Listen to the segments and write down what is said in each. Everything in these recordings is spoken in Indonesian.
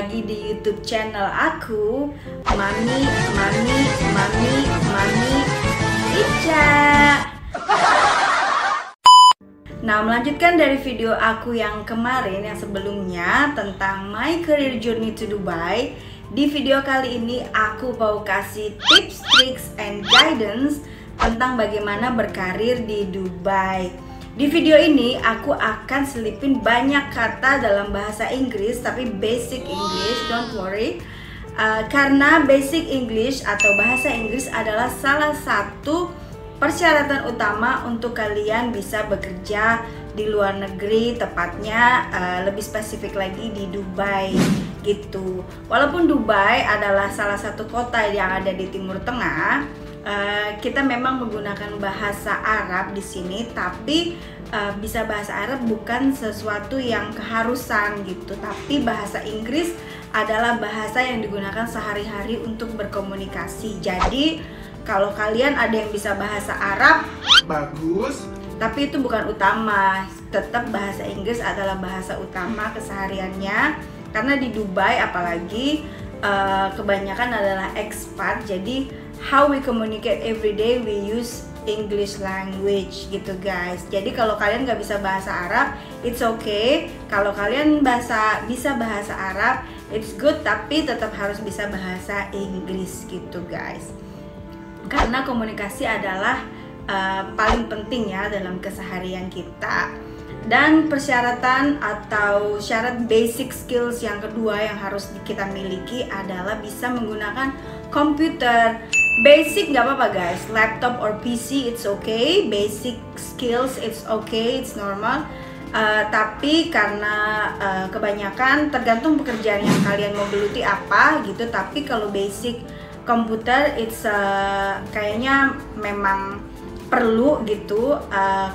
lagi di YouTube channel aku, Mami Ica. Nah, melanjutkan dari video aku yang kemarin, yang sebelumnya tentang my career journey to Dubai. Di video kali ini aku mau kasih tips, tricks, and guidance tentang bagaimana berkarir di Dubai. Di video ini aku akan selipin banyak kata dalam bahasa Inggris, tapi basic English, don't worry. Karena basic English atau bahasa Inggris adalah salah satu persyaratan utama untuk kalian bisa bekerja di luar negeri, tepatnya lebih spesifik lagi di Dubai gitu. Walaupun Dubai adalah salah satu kota yang ada di Timur Tengah, kita memang menggunakan bahasa Arab di sini, tapi bisa bahasa Arab bukan sesuatu yang keharusan gitu. Tapi bahasa Inggris adalah bahasa yang digunakan sehari-hari untuk berkomunikasi. Jadi kalau kalian ada yang bisa bahasa Arab, bagus. Tapi itu bukan utama. Tetap bahasa Inggris adalah bahasa utama kesehariannya. Karena di Dubai apalagi kebanyakan adalah expat. Jadi how we communicate every day, we use English language gitu guys. Jadi kalau kalian nggak bisa bahasa Arab, it's okay. Kalau kalian bisa bahasa Arab, it's good. Tapi tetap harus bisa bahasa Inggris gitu guys. Karena komunikasi adalah paling penting ya dalam keseharian kita. Dan persyaratan atau syarat basic skills yang kedua yang harus kita miliki adalah bisa menggunakan komputer. Basic nggak apa-apa guys, laptop or PC it's okay, basic skills it's okay, it's normal. Tapi karena kebanyakan tergantung pekerjaan yang kalian mau geluti apa gitu. Tapi kalau basic komputer it's kayaknya memang perlu gitu,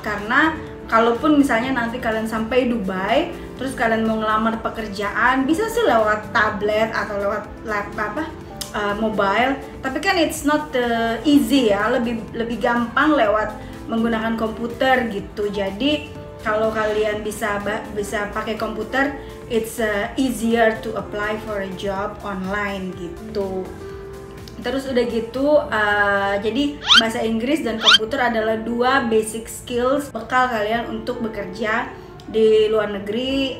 karena kalaupun misalnya nanti kalian sampai Dubai terus kalian mau ngelamar pekerjaan, bisa sih lewat tablet atau lewat laptop mobile, tapi kan it's not easy ya, lebih gampang lewat menggunakan komputer gitu. Jadi kalau kalian bisa pakai komputer, it's easier to apply for a job online gitu. Terus udah gitu, jadi bahasa Inggris dan komputer adalah dua basic skills bekal kalian untuk bekerja di luar negeri,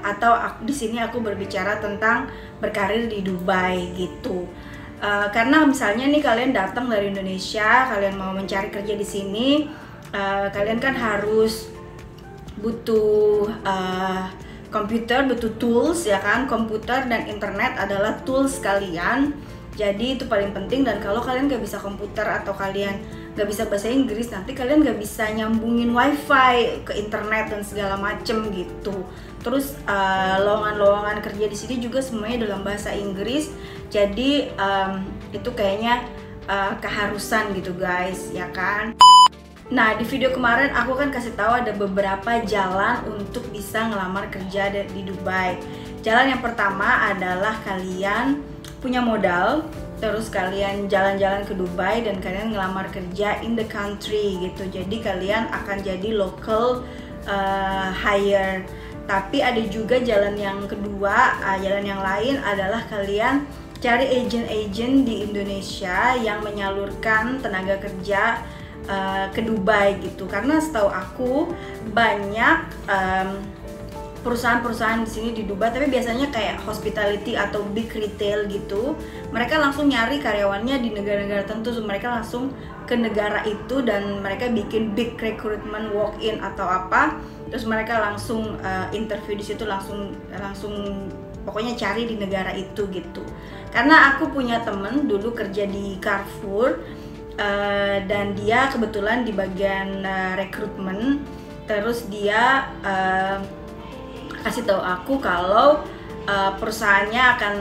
atau di sini aku berbicara tentang berkarir di Dubai gitu. Karena misalnya nih kalian datang dari Indonesia, kalian mau mencari kerja di sini, kalian kan harus butuh komputer, butuh tools ya kan. Komputer dan internet adalah tools kalian. Jadi itu paling penting. Dan kalau kalian gak bisa komputer atau kalian gak bisa bahasa Inggris, nanti kalian gak bisa nyambungin wifi ke internet dan segala macem gitu. Terus lowongan-lowongan kerja di sini juga semuanya dalam bahasa Inggris. Jadi itu kayaknya keharusan gitu guys, ya kan. Nah, di video kemarin aku kan kasih tahu ada beberapa jalan untuk bisa ngelamar kerja di Dubai. Jalan yang pertama adalah kalian punya modal, terus kalian jalan-jalan ke Dubai dan kalian ngelamar kerja in the country gitu. Jadi kalian akan jadi local hire. Tapi ada juga jalan yang kedua, jalan yang lain adalah kalian cari agent-agent di Indonesia yang menyalurkan tenaga kerja ke Dubai gitu. Karena setahu aku banyak perusahaan-perusahaan di sini di Dubai, tapi biasanya kayak hospitality atau big retail gitu. Mereka langsung nyari karyawannya di negara-negara tertentu, so mereka langsung ke negara itu dan mereka bikin big recruitment walk-in atau apa. Terus mereka langsung interview di situ, langsung pokoknya cari di negara itu gitu. Karena aku punya temen dulu kerja di Carrefour, dan dia kebetulan di bagian rekrutmen. Terus dia kasih tahu aku kalau perusahaannya akan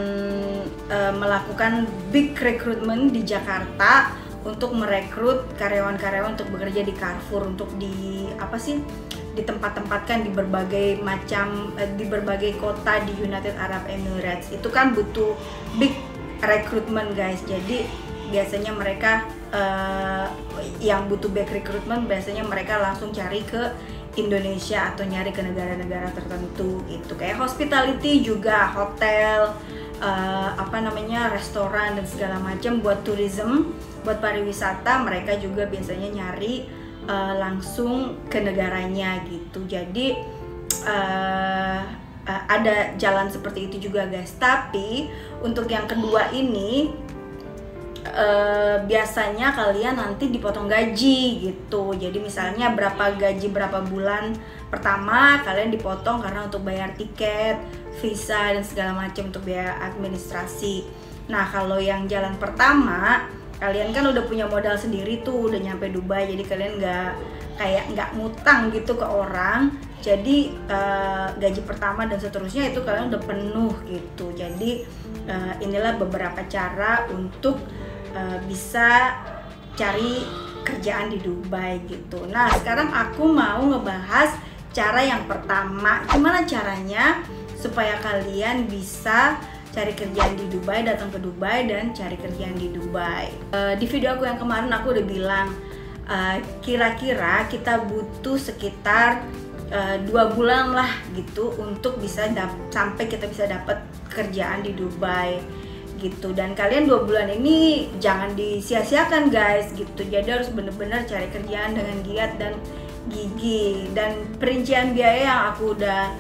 melakukan big recruitment di Jakarta untuk merekrut karyawan-karyawan untuk bekerja di Carrefour, untuk ditempatkan di berbagai macam di berbagai kota di United Arab Emirates. Itu kan butuh big recruitment guys. Jadi biasanya mereka yang butuh back recruitment biasanya mereka langsung cari ke Indonesia atau nyari ke negara-negara tertentu gitu. Kayak hospitality juga, hotel, restoran dan segala macam buat tourism, buat pariwisata mereka juga biasanya nyari langsung ke negaranya gitu. Jadi ada jalan seperti itu juga guys. Tapi untuk yang kedua ini biasanya kalian nanti dipotong gaji gitu. Jadi misalnya berapa gaji berapa bulan pertama kalian dipotong karena untuk bayar tiket, visa dan segala macam untuk biaya administrasi. Nah kalau yang jalan pertama kalian kan udah punya modal sendiri tuh, udah nyampe Dubai, jadi kalian nggak ngutang gitu ke orang. Jadi gaji pertama dan seterusnya itu kalian udah penuh gitu. Jadi inilah beberapa cara untuk bisa cari kerjaan di Dubai gitu. Nah sekarang aku mau ngebahas cara yang pertama, gimana caranya supaya kalian bisa cari kerjaan di Dubai, datang ke Dubai dan cari kerjaan di Dubai. Di video aku yang kemarin aku udah bilang kira-kira kita butuh sekitar 2 bulan lah gitu untuk bisa sampai kita bisa dapat kerjaan di Dubai gitu. Dan kalian 2 bulan ini jangan disia-siakan guys gitu. Jadi harus bener-bener cari kerjaan dengan giat dan gigi. Dan perincian biaya yang aku udah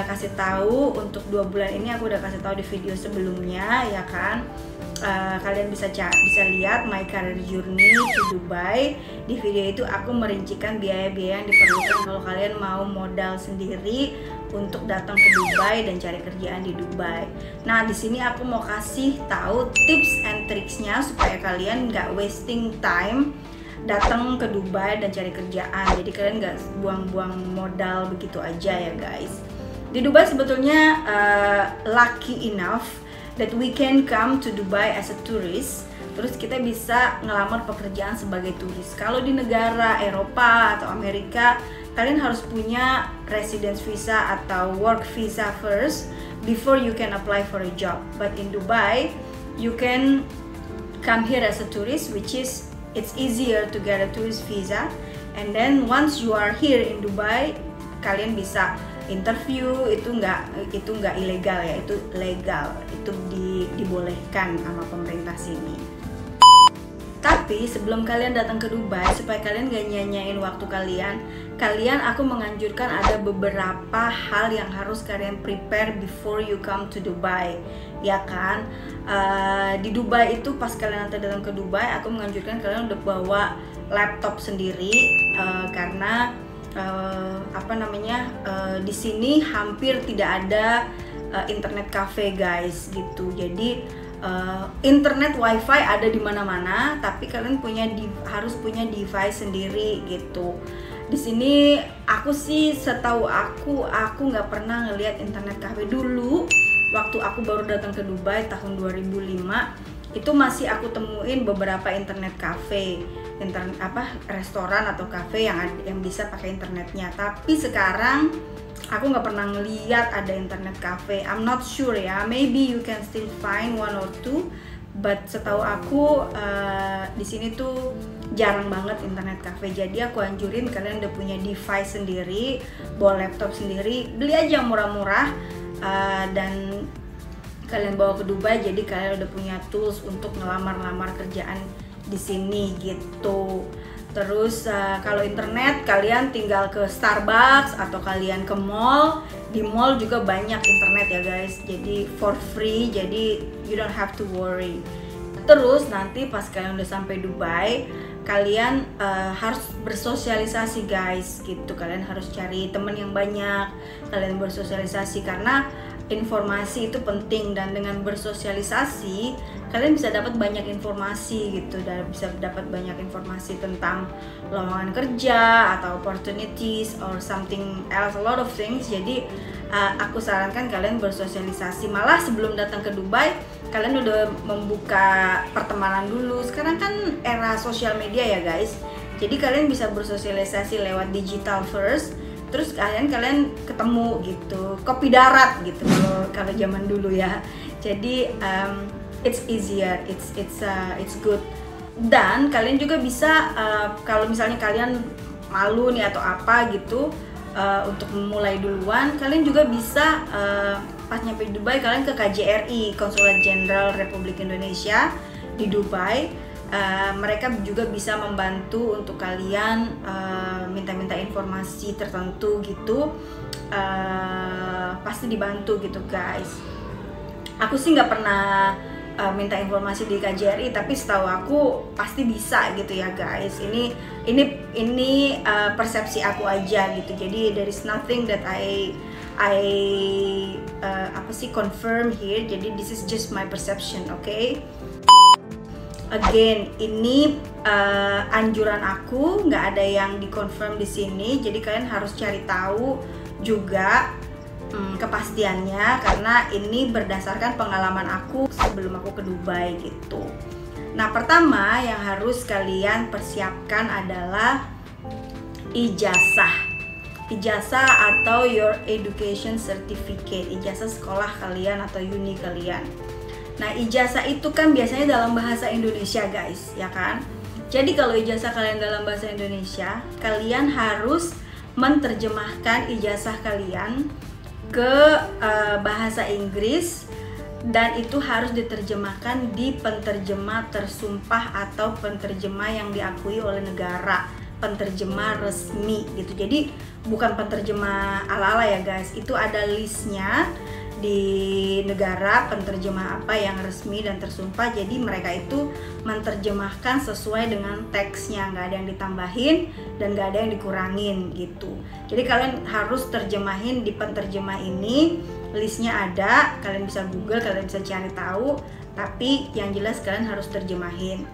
kasih tahu untuk 2 bulan ini aku udah kasih tahu di video sebelumnya ya kan. Kalian bisa lihat my career journey to Dubai. Di video itu aku merincikan biaya-biaya yang diperlukan kalau kalian mau modal sendiri untuk datang ke Dubai dan cari kerjaan di Dubai. Nah di sini aku mau kasih tahu tips and tricksnya supaya kalian nggak wasting time datang ke Dubai dan cari kerjaan. Jadi kalian nggak buang-buang modal begitu aja ya guys. Di Dubai sebetulnya lucky enough that we can come to Dubai as a tourist. Terus kita bisa ngelamar pekerjaan sebagai turis. Kalau di negara Eropa atau Amerika, kalian harus punya residence visa atau work visa first before you can apply for a job. But in Dubai, you can come here as a tourist, which is it's easier to get a tourist visa. And then once you are here in Dubai, kalian bisa interview. Itu nggak ilegal ya, itu legal, itu dibolehkan sama pemerintah sini. Tapi sebelum kalian datang ke Dubai, supaya kalian gak nyanyain waktu kalian aku menganjurkan ada beberapa hal yang harus kalian prepare before you come to Dubai ya kan. Di Dubai itu pas kalian nanti datang ke Dubai, aku menganjurkan kalian udah bawa laptop sendiri karena di sini hampir tidak ada internet cafe guys gitu. Jadi internet wifi ada di mana-mana, tapi kalian harus punya device sendiri gitu. Di sini aku sih setahu aku nggak pernah ngelihat internet cafe. Dulu waktu aku baru datang ke Dubai tahun 2005 itu masih aku temuin beberapa internet cafe, restoran atau cafe yang bisa pakai internetnya. Tapi sekarang aku nggak pernah ngeliat ada internet cafe. I'm not sure ya, maybe you can still find one or two, but setahu aku di sini tuh jarang banget internet cafe. Jadi aku anjurin kalian udah punya device sendiri, bawa laptop sendiri, beli aja yang murah-murah dan kalian bawa ke Dubai. Jadi kalian udah punya tools untuk ngelamar kerjaan di sini gitu. Terus kalau internet kalian tinggal ke Starbucks atau kalian ke mall. Di mall juga banyak internet ya guys, jadi for free, jadi you don't have to worry. Terus nanti pas kalian udah sampai Dubai, kalian harus bersosialisasi guys gitu. Kalian harus cari temen yang banyak, kalian bersosialisasi karena informasi itu penting. Dan dengan bersosialisasi kalian bisa dapat banyak informasi gitu, dan bisa dapat banyak informasi tentang lowongan kerja atau opportunities or something else, a lot of things. Jadi aku sarankan kalian bersosialisasi. Malah sebelum datang ke Dubai kalian udah membuka pertemanan dulu. Sekarang kan era sosial media ya guys, jadi kalian bisa bersosialisasi lewat digital first. Terus kalian ketemu gitu, kopi darat gitu kalau zaman dulu ya. Jadi it's easier, it's good. Dan kalian juga bisa kalau misalnya kalian malu nih atau apa gitu untuk memulai duluan, kalian juga bisa pas nyampe di Dubai kalian ke KJRI, Konsulat Jenderal Republik Indonesia di Dubai. Mereka juga bisa membantu untuk kalian minta-minta informasi tertentu gitu, pasti dibantu gitu guys. Aku sih nggak pernah minta informasi di KJRI, tapi setahu aku pasti bisa gitu ya guys. Ini persepsi aku aja gitu. Jadi there is nothing that I confirm here. Jadi this is just my perception, okay? Again, ini anjuran aku, nggak ada yang dikonfirm di sini. Jadi kalian harus cari tahu juga kepastiannya, karena ini berdasarkan pengalaman aku sebelum aku ke Dubai gitu. Nah, pertama yang harus kalian persiapkan adalah ijazah atau your education certificate, ijazah sekolah kalian atau uni kalian. Nah, ijazah itu kan biasanya dalam bahasa Indonesia guys, ya kan? Jadi kalau ijazah kalian dalam bahasa Indonesia, kalian harus menerjemahkan ijazah kalian ke bahasa Inggris, dan itu harus diterjemahkan di penterjemah tersumpah atau penterjemah yang diakui oleh negara, penterjemah resmi gitu. Jadi bukan penterjemah ala-ala ya guys, itu ada listnya di negara penterjemah apa yang resmi dan tersumpah. Jadi mereka itu menerjemahkan sesuai dengan teksnya, nggak ada yang ditambahin dan nggak ada yang dikurangin gitu. Jadi kalian harus terjemahin di penterjemah ini, listnya ada, kalian bisa Google, kalian bisa cari tahu, tapi yang jelas kalian harus terjemahin.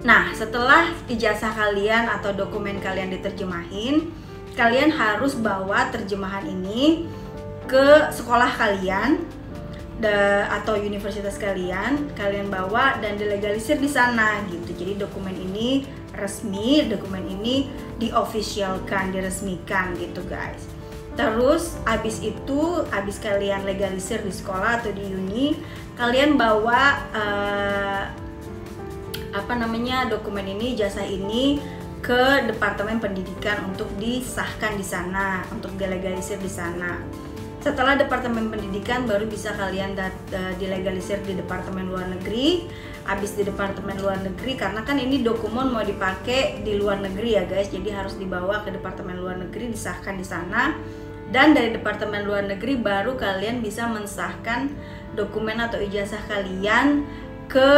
Nah, setelah ijazah kalian atau dokumen kalian diterjemahin, kalian harus bawa terjemahan ini ke sekolah kalian atau universitas kalian bawa dan dilegalisir di sana gitu. Jadi dokumen ini resmi, dokumen ini diofficialkan, diresmikan gitu guys. Terus abis kalian legalisir di sekolah atau di uni, kalian bawa dokumen ini, ijazah ini ke Departemen Pendidikan untuk disahkan di sana, untuk dilegalisir di sana. Setelah Departemen Pendidikan baru bisa kalian dilegalisir di Departemen Luar Negeri. Habis di Departemen Luar Negeri, karena kan ini dokumen mau dipakai di luar negeri ya guys, jadi harus dibawa ke Departemen Luar Negeri, disahkan di sana. Dan dari Departemen Luar Negeri baru kalian bisa mensahkan dokumen atau ijazah kalian ke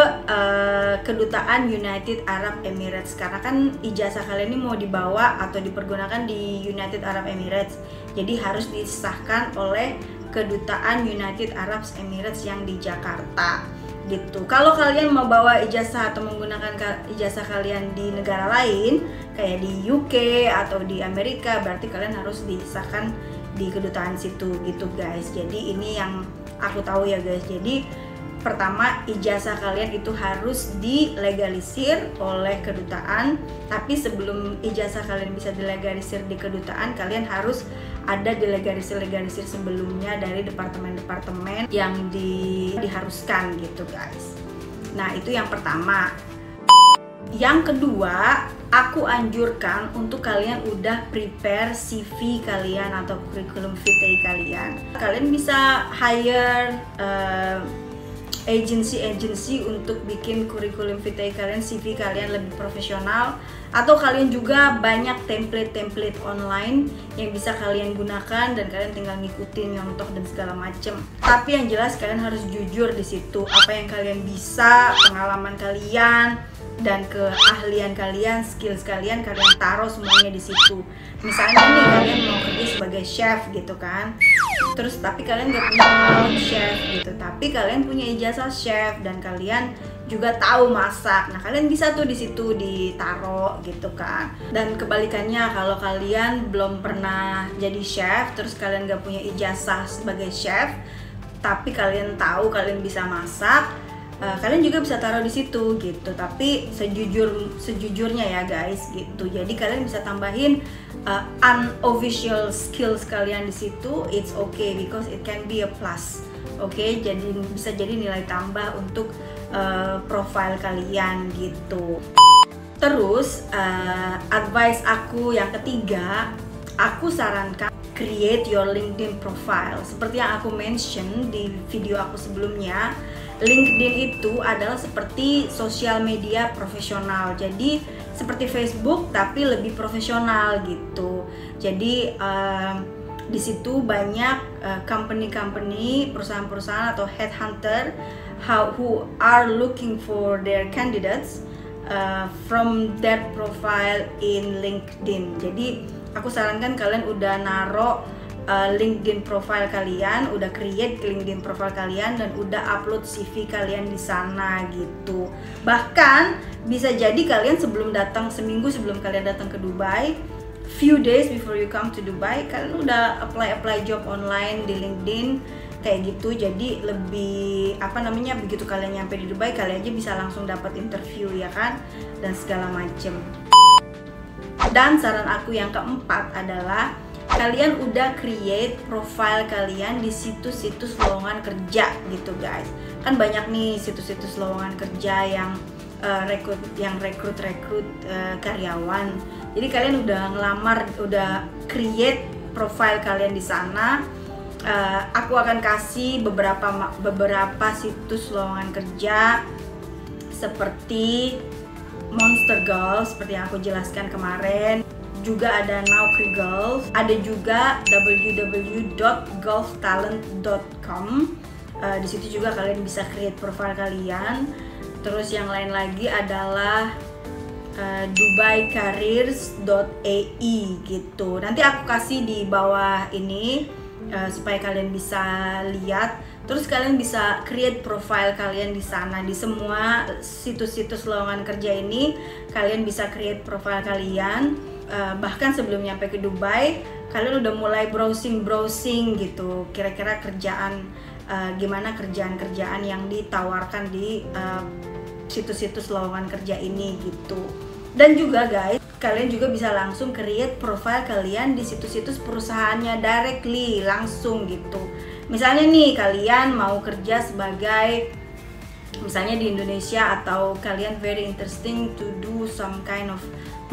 Kedutaan United Arab Emirates, karena kan ijazah kalian ini mau dibawa atau dipergunakan di United Arab Emirates, jadi harus disahkan oleh Kedutaan United Arab Emirates yang di Jakarta gitu. Kalau kalian mau bawa ijazah atau menggunakan ijazah kalian di negara lain kayak di UK atau di Amerika, berarti kalian harus disahkan di kedutaan situ gitu guys. Jadi ini yang aku tahu ya guys. Jadi pertama, ijazah kalian itu harus dilegalisir oleh kedutaan, tapi sebelum ijazah kalian bisa dilegalisir di kedutaan, kalian harus ada dilegalisir sebelumnya dari departemen-departemen yang diharuskan gitu guys. Nah, itu yang pertama. Yang kedua, aku anjurkan untuk kalian udah prepare CV kalian atau curriculum vitae kalian. Kalian bisa hire agency untuk bikin curriculum vitae kalian, CV kalian lebih profesional, atau kalian juga banyak template online yang bisa kalian gunakan dan kalian tinggal ngikutin, nyontoh dan segala macem. Tapi yang jelas kalian harus jujur di situ, apa yang kalian bisa, pengalaman kalian dan keahlian kalian, skills kalian taruh semuanya di situ. Misalnya nih kalian mau kerja sebagai chef gitu kan, terus tapi kalian gak punya pengalaman chef gitu, tapi kalian punya ijazah chef dan kalian juga tahu masak. Nah, kalian bisa tuh di situ ditaruh gitu kan. Dan kebalikannya, kalau kalian belum pernah jadi chef, terus kalian gak punya ijazah sebagai chef, tapi kalian tahu kalian bisa masak, kalian juga bisa taruh di situ gitu. Tapi sejujurnya ya guys gitu. Jadi kalian bisa tambahin unofficial skills kalian di situ. It's okay because it can be a plus. Oke, jadi bisa jadi nilai tambah untuk profile kalian gitu. Terus advice aku yang ketiga, aku sarankan create your LinkedIn profile. Seperti yang aku mention di video aku sebelumnya, LinkedIn itu adalah seperti sosial media profesional. Jadi seperti Facebook tapi lebih profesional gitu. Jadi di situ banyak company-company, perusahaan-perusahaan atau headhunter who are looking for their candidates from their profile in LinkedIn. Jadi aku sarankan kalian udah naro LinkedIn profile kalian, udah create LinkedIn profile kalian dan udah upload CV kalian di sana gitu. Bahkan bisa jadi kalian seminggu sebelum kalian datang ke Dubai, few days before you come to Dubai, kalian udah apply job online di LinkedIn kayak gitu. Jadi lebih begitu kalian nyampe di Dubai, kalian aja bisa langsung dapat interview ya kan, dan segala macem. Dan saran aku yang keempat adalah kalian udah create profile kalian di situs-situs lowongan kerja gitu guys. Kan banyak nih situs-situs lowongan kerja yang rekrut karyawan. Jadi kalian udah udah create profile kalian di sana. Aku akan kasih beberapa situs lowongan kerja seperti Monster Girls seperti yang aku jelaskan kemarin, juga ada Naukri Girls, ada juga www.gulftalent.com. Di situ juga kalian bisa create profile kalian. Terus yang lain lagi adalah dubaicareers.ai gitu. Nanti aku kasih di bawah ini supaya kalian bisa lihat. Terus kalian bisa create profile kalian di sana. Di semua situs-situs lowongan kerja ini kalian bisa create profile kalian. Bahkan sebelum nyampe ke Dubai, kalian udah mulai browsing gitu. Kira-kira gimana kerjaan-kerjaan yang ditawarkan di situs-situs lowongan kerja ini gitu. Dan juga guys, kalian juga bisa langsung create profile kalian di situs-situs perusahaannya directly, langsung gitu. Misalnya nih kalian mau kerja sebagai misalnya di Indonesia, atau kalian very interesting to do some kind of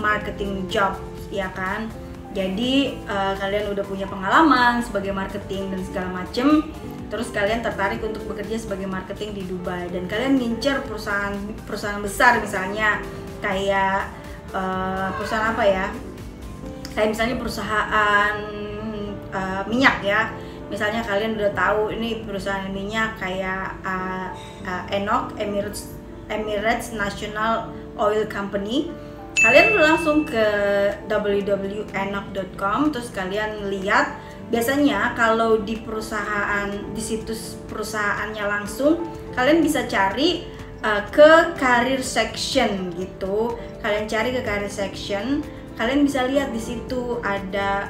marketing job ya kan. Jadi kalian udah punya pengalaman sebagai marketing dan segala macem. Terus kalian tertarik untuk bekerja sebagai marketing di Dubai dan kalian ngincer perusahaan besar, misalnya kayak perusahaan apa ya? Kayak misalnya perusahaan minyak ya. Misalnya kalian udah tahu ini perusahaan minyak kayak ENOC, Emirates National Oil Company. Kalian udah langsung ke www.enoc.com, terus kalian lihat. Biasanya kalau di situs perusahaannya langsung, kalian bisa cari ke career section gitu. Kalian cari ke career section, kalian bisa lihat di situ ada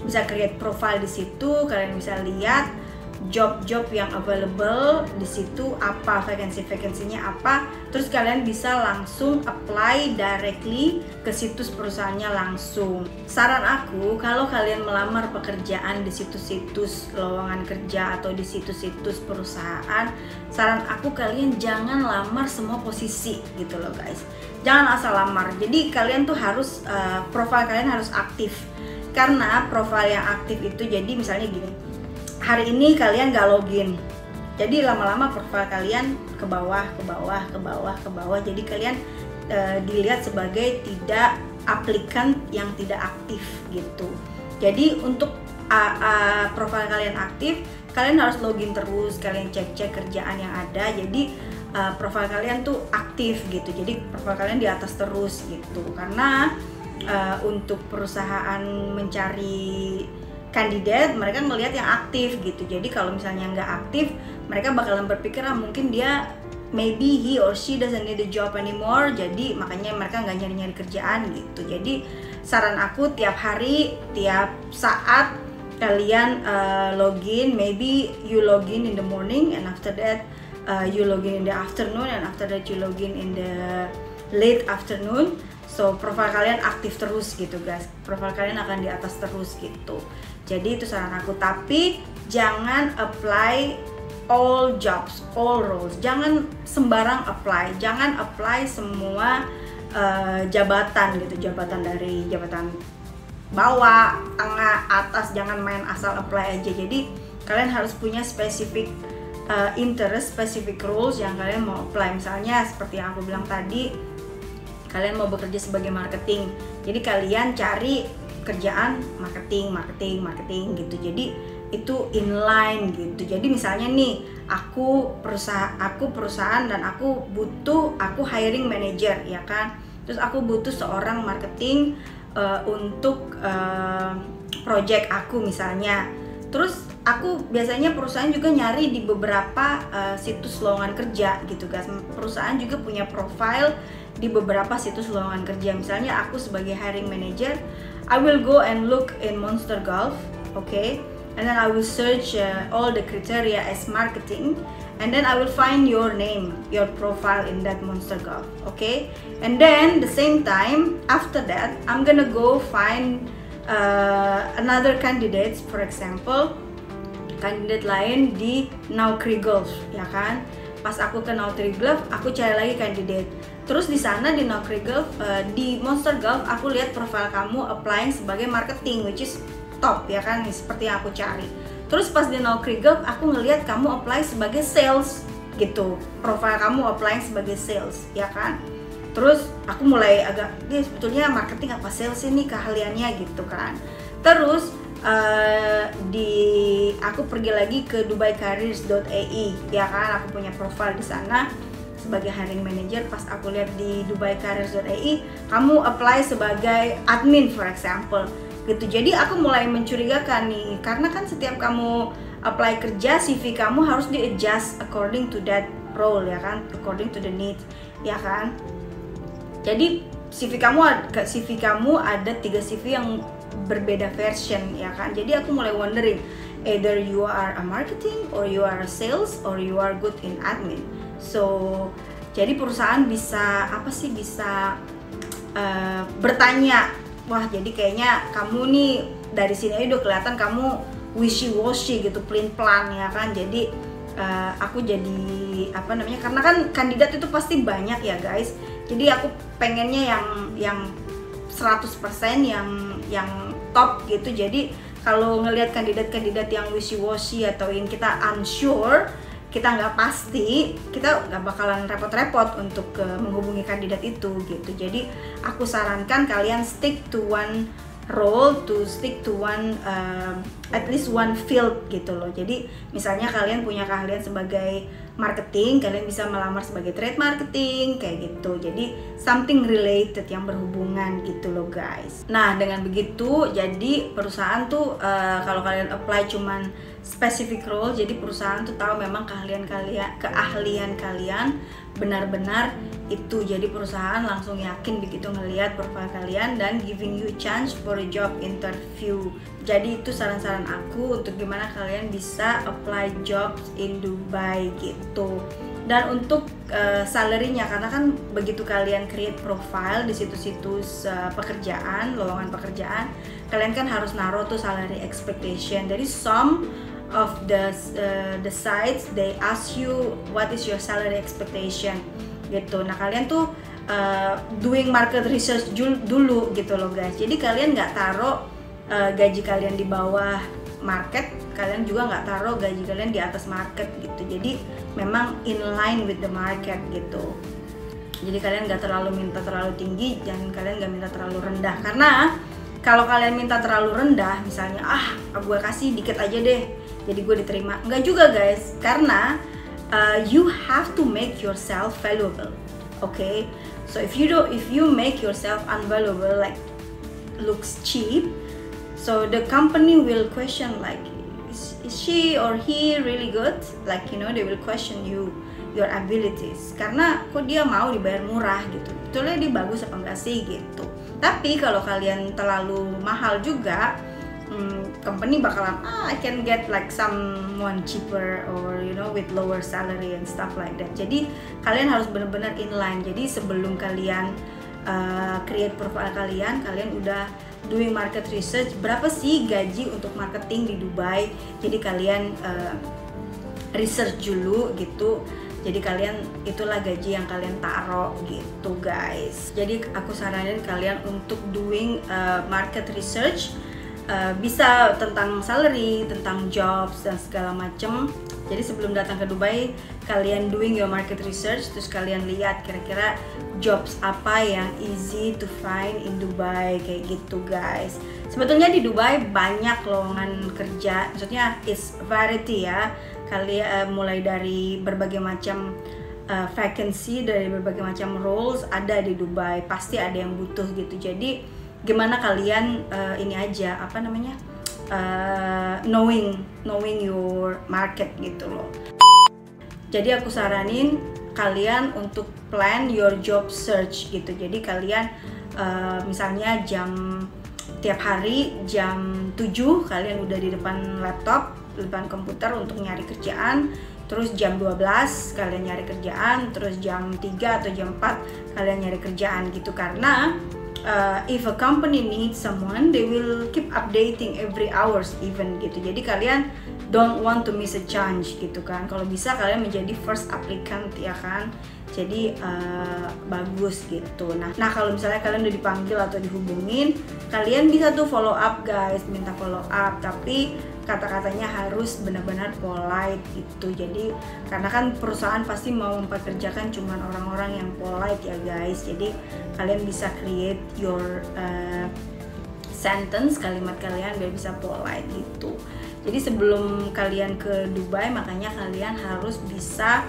bisa create profile di situ. Kalian bisa lihat job-job yang available di situ, apa vacancy-nya apa. Terus kalian bisa langsung apply directly ke situs perusahaannya langsung. Saran aku, kalau kalian melamar pekerjaan di situs-situs lowongan kerja atau di situs-situs perusahaan, saran aku kalian jangan lamar semua posisi gitu loh guys. Jangan asal lamar. Jadi kalian tuh harus profile kalian harus aktif. Karena profile yang aktif itu, jadi misalnya gini, hari ini kalian gak login, jadi lama-lama profile kalian ke bawah. Jadi kalian dilihat sebagai tidak aplikan yang tidak aktif gitu. Jadi untuk profile kalian aktif, kalian harus login terus, kalian cek kerjaan yang ada. Jadi profile kalian tuh aktif gitu. Jadi profile kalian di atas terus gitu. Karena untuk perusahaan mencari kandidat, mereka ngelihat yang aktif gitu. Jadi kalau misalnya nggak aktif, mereka bakalan berpikir mungkin dia maybe he or she doesn't need a job anymore. Jadi makanya mereka nggak nyari kerjaan gitu. Jadi saran aku tiap hari, tiap saat kalian login. Maybe you login in the morning, and after that you login in the afternoon, and after that you login in the late afternoon. So profile kalian aktif terus gitu guys. Profile kalian akan di atas terus gitu. Jadi itu saran aku. Tapi jangan apply all jobs, all roles. Jangan sembarang apply, jangan apply semua jabatan gitu, jabatan dari jabatan bawah, tengah, atas, jangan main asal apply aja. Jadi kalian harus punya specific interest, specific roles yang kalian mau apply. Misalnya seperti yang aku bilang tadi, kalian mau bekerja sebagai marketing, jadi kalian cari kerjaan marketing gitu. Jadi itu inline gitu. Jadi misalnya nih, aku perusahaan dan aku hiring manager ya kan. Terus aku butuh seorang marketing untuk project aku misalnya. Terus aku biasanya perusahaan juga nyari di beberapa situs lowongan kerja gitu guys. Perusahaan juga punya profile di beberapa situs lowongan kerja. Misalnya aku sebagai hiring manager, I will go and look in Monster Golf, okay? And then I will search all the criteria as marketing, and then I will find your name, your profile in that Monster Golf, okay? And then the same time, after that, I'm gonna go find another candidates, for example, kandidat lain di Naukri Golf, ya kan? Pas aku ke Naukri Golf, aku cari lagi kandidat. Terus di sana di Naukri Golf, di Monster Golf, aku lihat profil kamu applying sebagai marketing, which is top ya kan, seperti yang aku cari. Terus pas di Naukri Golf, aku ngelihat kamu apply sebagai sales gitu, profil kamu applying sebagai sales ya kan. Terus aku mulai agak, dia sebetulnya marketing apa sales ini keahliannya gitu kan. Terus aku pergi lagi ke dubaicareers.ai ya kan, aku punya profil di sana sebagai hiring manager. Pas aku lihat di dubaicareers.ai, kamu apply sebagai admin for example gitu. Jadi aku mulai mencurigakan nih, karena kan setiap kamu apply kerja, CV kamu harus di adjust according to that role ya kan, according to the needs ya kan. Jadi CV kamu ada 3 CV yang berbeda version ya kan. Jadi aku mulai wondering, either you are a marketing or you are a sales or you are good in admin. So jadi perusahaan bisa bertanya, wah jadi kayaknya kamu nih dari sini aja udah kelihatan kamu wishy-washy gitu, plan ya kan. Jadi aku jadi karena kan kandidat itu pasti banyak ya guys. Jadi aku pengennya yang 100% yang top gitu. Jadi kalau ngelihat kandidat-kandidat yang wishy-washy atau yang kita unsure, kita nggak pasti, kita nggak bakalan repot-repot untuk menghubungi kandidat itu gitu. Jadi aku sarankan kalian stick to one role, to stick to one at least one field gitu loh. Jadi misalnya kalian punya keahlian sebagai marketing, kalian bisa melamar sebagai trade marketing kayak gitu. Jadi something related yang berhubungan gitu loh guys. Nah dengan begitu, jadi perusahaan tuh kalau kalian apply cuman specific role, jadi perusahaan tuh tahu memang keahlian kalian benar-benar itu. Jadi perusahaan langsung yakin begitu ngelihat profil kalian dan giving you chance for a job interview. Jadi itu saran-saran aku untuk gimana kalian bisa apply jobs in Dubai gitu. Dan untuk salary-nya, karena kan begitu kalian create profile di situs-situs pekerjaan, lowongan pekerjaan, kalian kan harus naruh tuh salary expectation. Dari some of the sites they ask you what is your salary expectation gitu. Nah kalian tuh doing market research dulu gitu loh guys. Jadi kalian nggak taruh gaji kalian di bawah market, kalian juga nggak taruh gaji kalian di atas market gitu. Jadi memang in line with the market gitu. Jadi kalian nggak terlalu minta terlalu tinggi dan kalian nggak minta terlalu rendah. Karena kalau kalian minta terlalu rendah, misalnya gue kasih dikit aja deh, jadi gue diterima. Enggak juga guys, karena you have to make yourself valuable, okay? So if you make yourself unvaluable, like looks cheap, so the company will question like, is she or he really good? Like they will question your abilities. Karena kok dia mau dibayar murah gitu, betulnya dia bagus apa enggak sih gitu. Tapi kalau kalian terlalu mahal juga, company bakalan I can get like someone cheaper or with lower salary and stuff like that. Jadi kalian harus benar-benar inline. Jadi sebelum kalian create profile kalian udah doing market research, berapa sih gaji untuk marketing di Dubai. Jadi kalian research dulu gitu. Jadi kalian itulah gaji yang kalian taruh gitu guys. Jadi aku saranin kalian untuk doing market research, bisa tentang salary, tentang jobs dan segala macem. Jadi sebelum datang ke Dubai, kalian doing your market research, terus kalian lihat kira-kira jobs apa yang easy to find in Dubai kayak gitu guys. Sebetulnya di Dubai banyak lowongan kerja, maksudnya it's variety ya. Kalian mulai dari berbagai macam vacancy, dari berbagai macam roles ada di Dubai, pasti ada yang butuh gitu. Jadi gimana kalian ini aja apa namanya knowing your market gitu loh. Jadi aku saranin kalian untuk plan your job search gitu. Jadi kalian misalnya tiap hari jam 7 kalian udah di depan laptop, depan komputer untuk nyari kerjaan. Terus jam 12 kalian nyari kerjaan, terus jam 3 atau jam 4 kalian nyari kerjaan gitu. Karena if a company needs someone, they will keep updating every hours even gitu. Jadi kalian don't want to miss a chance gitu kan. Kalau bisa kalian menjadi first applicant ya kan. Jadi bagus gitu. Nah kalau misalnya kalian udah dipanggil atau dihubungin, kalian bisa tuh follow up guys, minta follow up. Tapi kata-katanya harus benar-benar polite gitu. Jadi karena kan perusahaan pasti mau mempekerjakan cuman orang-orang yang polite ya guys. Jadi kalian bisa create your sentence, kalimat kalian biar bisa polite gitu. Jadi sebelum kalian ke Dubai, makanya kalian harus bisa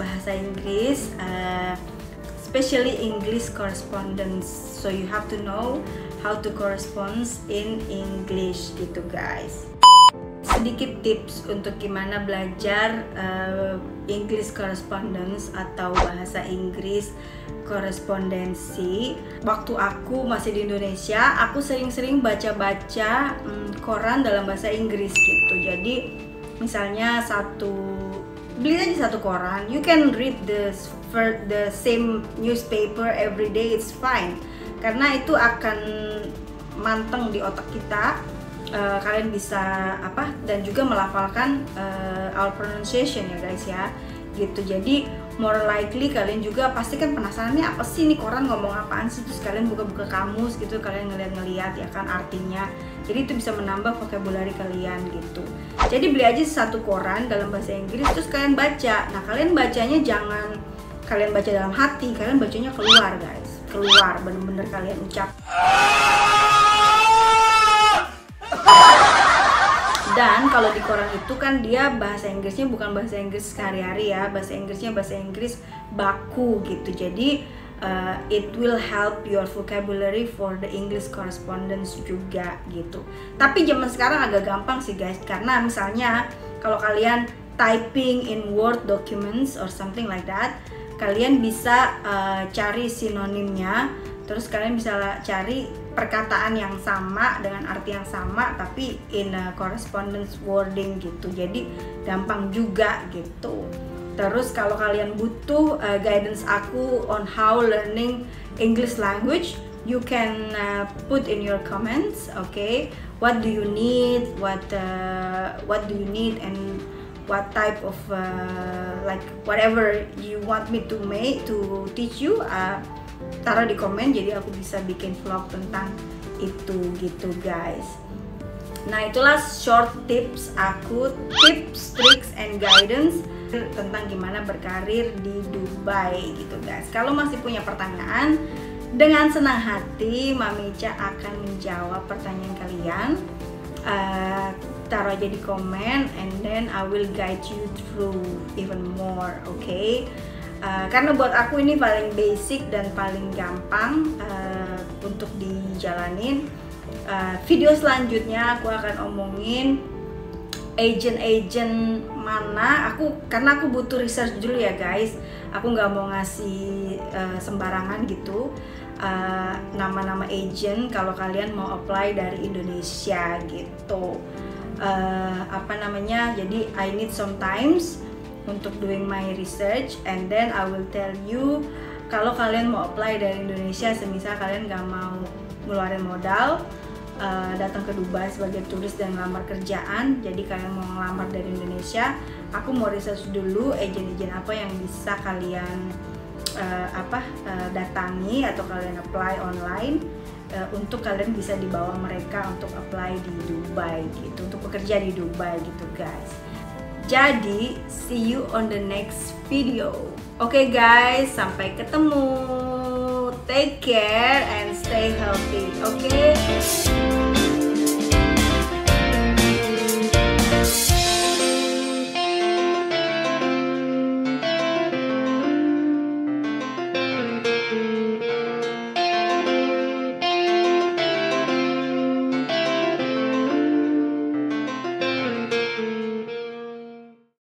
bahasa Inggris, especially English correspondence. So you have to know how to correspond in English gitu guys. Sedikit tips untuk gimana belajar English correspondence atau bahasa Inggris korespondensi. Waktu aku masih di Indonesia, aku sering-sering baca-baca koran dalam bahasa Inggris gitu. Jadi misalnya beli aja satu koran, you can read the same newspaper every day, it's fine. Karena itu akan manteng di otak kita. Kalian bisa dan juga melafalkan our pronunciation ya guys ya gitu. Jadi more likely kalian juga pasti kan penasarannya apa sih nih koran ngomong apaan sih, terus kalian buka-buka kamus gitu, kalian ngeliat ya kan artinya. Jadi itu bisa menambah vocabulary kalian gitu. Jadi beli aja satu koran dalam bahasa Inggris, terus kalian baca. Nah kalian bacanya jangan kalian baca dalam hati, kalian bacanya keluar guys, keluar, bener-bener kalian ucap. Dan kalau di koran itu kan dia bahasa Inggrisnya bukan bahasa Inggris sehari-hari ya, bahasa Inggrisnya bahasa Inggris baku gitu. Jadi it will help your vocabulary for the English correspondence juga gitu. Tapi zaman sekarang agak gampang sih guys, karena misalnya kalau kalian typing in Word documents or something like that, kalian bisa cari sinonimnya, terus kalian bisa cari perkataan yang sama dengan arti yang sama tapi in a correspondence wording gitu. Jadi gampang juga gitu. Terus kalau kalian butuh guidance aku on how learning English language, you can put in your comments, okay? What do you need? What do you need and what type of like whatever you want me to teach you, taruh di komen jadi aku bisa bikin vlog tentang itu gitu guys. Nah itulah short tips aku, tips, tricks, and guidance tentang gimana berkarir di Dubai gitu guys. Kalau masih punya pertanyaan, dengan senang hati Mami Ica akan menjawab pertanyaan kalian. Taruh aja di komen and then I will guide you through even more, okay? Karena buat aku ini paling basic dan paling gampang untuk dijalanin. Video selanjutnya aku akan omongin agent mana karena aku butuh research dulu ya guys. Aku nggak mau ngasih sembarangan gitu nama-nama agent kalau kalian mau apply dari Indonesia gitu. Jadi I need some times untuk doing my research and then I will tell you kalau kalian mau apply dari Indonesia, semisal kalian nggak mau ngeluarin modal, datang ke Dubai sebagai turis dan ngelamar kerjaan. Jadi kalian mau ngelamar dari Indonesia, aku mau research dulu agen-agen apa yang bisa kalian datangi atau kalian apply online untuk kalian bisa dibawa mereka untuk apply di Dubai gitu, untuk bekerja di Dubai gitu guys. Jadi see you on the next video. Oke guys, sampai ketemu. Take care and stay healthy. Okay.